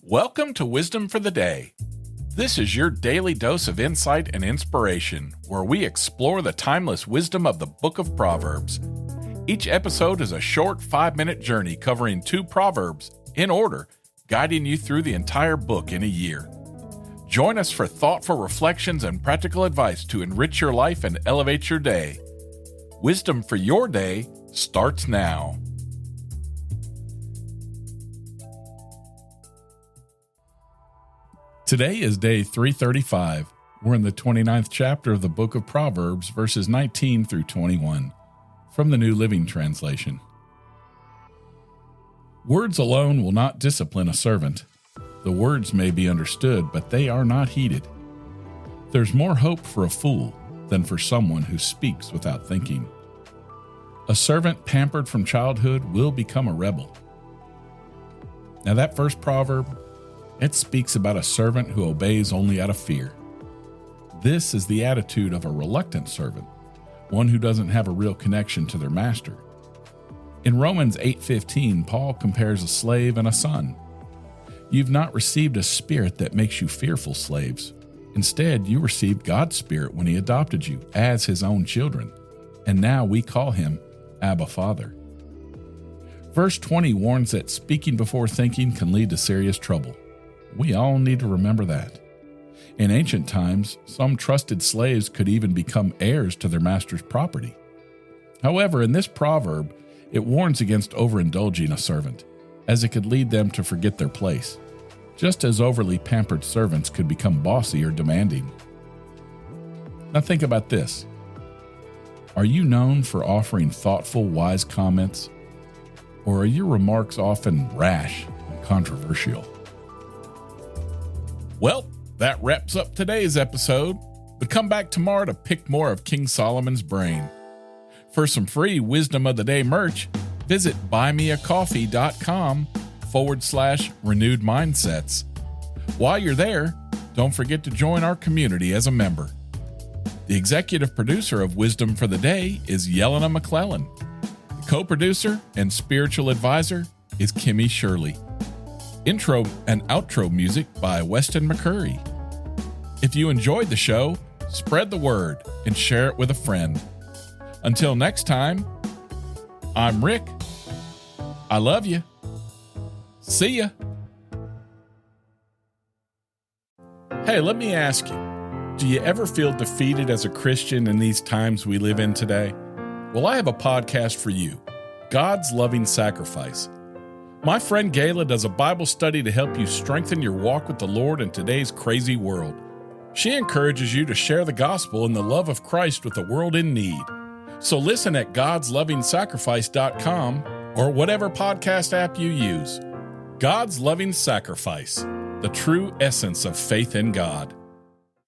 Welcome to Wisdom for the Day. This is your daily dose of insight and inspiration, where we explore the timeless wisdom of the book of Proverbs. Each episode is a short 5-minute journey covering 2 proverbs in order, guiding you through the entire book in a year. Join us for thoughtful reflections and practical advice to enrich your life and elevate your day. Wisdom for your day starts now. Today is day 335. We're in the 29th chapter of the book of Proverbs, verses 19 through 21, from the New Living Translation. Words alone will not discipline a servant. The words may be understood, but they are not heeded. There's more hope for a fool than for someone who speaks without thinking. A servant pampered from childhood will become a rebel. Now that first proverb, it speaks about a servant who obeys only out of fear. This is the attitude of a reluctant servant, one who doesn't have a real connection to their master. In Romans 8:15, Paul compares a slave and a son. You've not received a spirit that makes you fearful slaves. Instead, you received God's Spirit when He adopted you as His own children, and now we call Him Abba, Father. Verse 20 warns that speaking before thinking can lead to serious trouble. We all need to remember that. In ancient times, some trusted slaves could even become heirs to their master's property. However, in this proverb, it warns against over-indulging a servant, as it could lead them to forget their place, just as overly pampered servants could become bossy or demanding. Now think about this. Are you known for offering thoughtful, wise comments? Or are your remarks often rash and controversial? Well, that wraps up today's episode, but come back tomorrow to pick more of King Solomon's brain. For some free Wisdom of the Day merch, visit buymeacoffee.com/renewed mindsets. While you're there, don't forget to join our community as a member. The executive producer of Wisdom for the Day is Yelena McClellan. The co-producer and spiritual advisor is Kimmy Shirley. Intro and outro music by Weston McCurry. If you enjoyed the show, spread the word and share it with a friend. Until next time, I'm Rick. I love you. See ya. Hey, let me ask you, do you ever feel defeated as a Christian in these times we live in today? Well, I have a podcast for you, God's Loving Sacrifice. My friend Gayla does a Bible study to help you strengthen your walk with the Lord in today's crazy world. She encourages you to share the gospel and the love of Christ with a world in need. So listen at godslovingsacrifice.com or whatever podcast app you use. God's Loving Sacrifice, the true essence of faith in God.